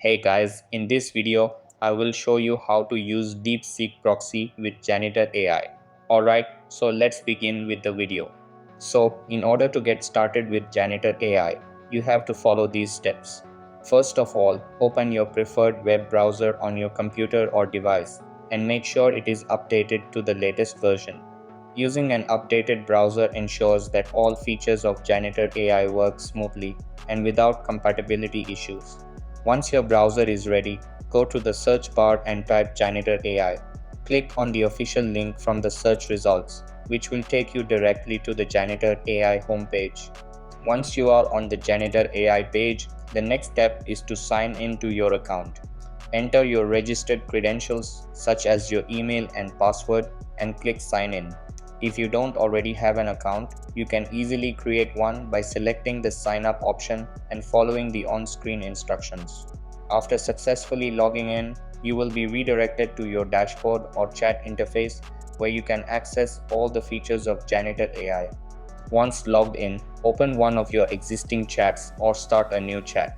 Hey guys, in this video, I will show you how to use DeepSeek Proxy with Janitor AI. Alright, so let's begin with the video. So, in order to get started with Janitor AI, you have to follow these steps. First of all, open your preferred web browser on your computer or device and make sure it is updated to the latest version. Using an updated browser ensures that all features of Janitor AI work smoothly and without compatibility issues. Once your browser is ready, go to the search bar and type Janitor AI. Click on the official link from the search results, which will take you directly to the Janitor AI homepage. Once you are on the Janitor AI page, the next step is to sign in to your account. Enter your registered credentials such as your email and password and click sign in. If you don't already have an account, you can easily create one by selecting the sign up option and following the on-screen instructions. After successfully logging in, you will be redirected to your dashboard or chat interface where you can access all the features of Janitor AI. Once logged in, open one of your existing chats or start a new chat.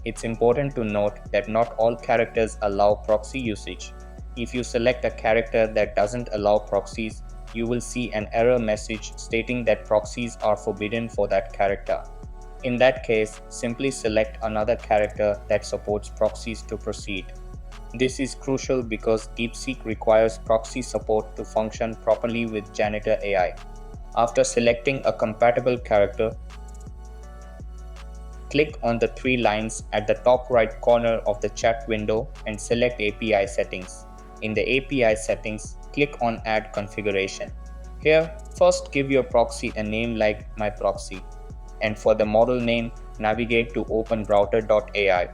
It's important to note that not all characters allow proxy usage. If you select a character that doesn't allow proxies, you will see an error message stating that proxies are forbidden for that character. In that case, simply select another character that supports proxies to proceed. This is crucial because DeepSeek requires proxy support to function properly with Janitor AI. After selecting a compatible character, click on the three lines at the top right corner of the chat window and select API settings. In the API settings, click on Add Configuration. Here, first give your proxy a name like My Proxy, and for the model name, navigate to openrouter.ai.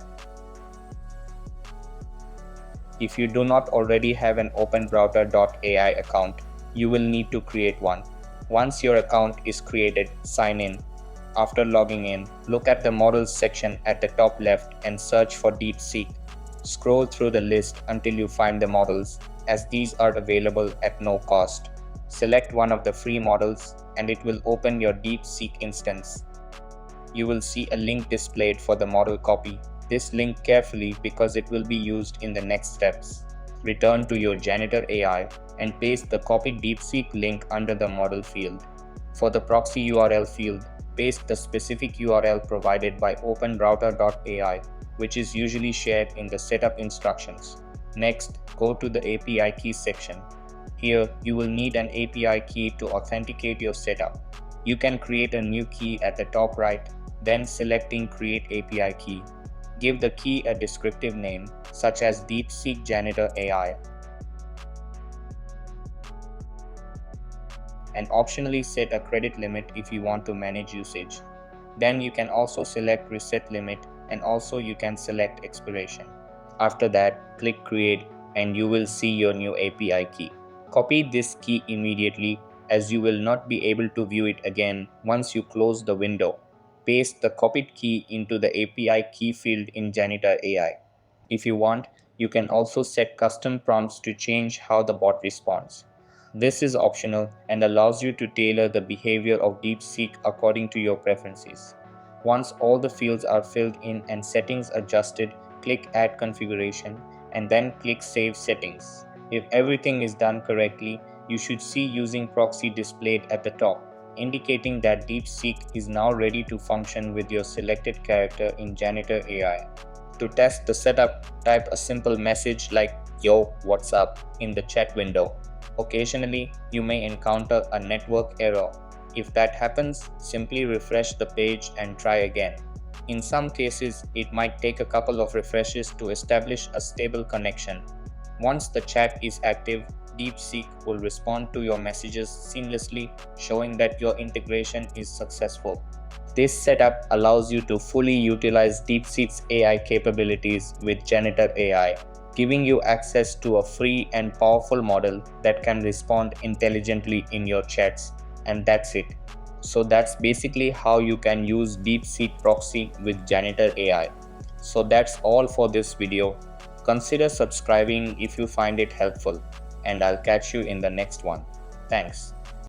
If you do not already have an openrouter.ai account, you will need to create one. Once your account is created, sign in. After logging in, look at the Models section at the top left and search for DeepSeek. Scroll through the list until you find the models, as these are available at no cost. Select one of the free models and it will open your DeepSeek instance. You will see a link displayed for the model copy. This link carefully because it will be used in the next steps. Return to your Janitor AI and paste the copied DeepSeek link under the model field. For the proxy URL field, paste the specific URL provided by openrouter.ai, which is usually shared in the setup instructions. Next, go to the API key section. Here, you will need an API key to authenticate your setup. You can create a new key at the top right, then selecting Create API Key. Give the key a descriptive name, such as DeepSeek Janitor AI, and optionally set a credit limit if you want to manage usage. Then you can also select Reset Limit, and also you can select Expiration. After that, click Create and you will see your new API key. Copy this key immediately as you will not be able to view it again once you close the window. Paste the copied key into the API key field in Janitor AI. If you want, you can also set custom prompts to change how the bot responds. This is optional and allows you to tailor the behavior of DeepSeek according to your preferences. Once all the fields are filled in and settings adjusted, click Add Configuration and then click Save Settings. If everything is done correctly, you should see Using Proxy displayed at the top, indicating that DeepSeek is now ready to function with your selected character in Janitor AI. To test the setup, type a simple message like "Yo, what's up?" in the chat window. Occasionally, you may encounter a network error. If that happens, simply refresh the page and try again. In some cases, it might take a couple of refreshes to establish a stable connection. Once the chat is active, DeepSeek will respond to your messages seamlessly, showing that your integration is successful. This setup allows you to fully utilize DeepSeek's AI capabilities with Janitor AI, giving you access to a free and powerful model that can respond intelligently in your chats. And that's it. So that's basically how you can use DeepSeek Proxy with Janitor AI. So that's all for this video. Consider subscribing if you find it helpful, and I'll catch you in the next one. Thanks.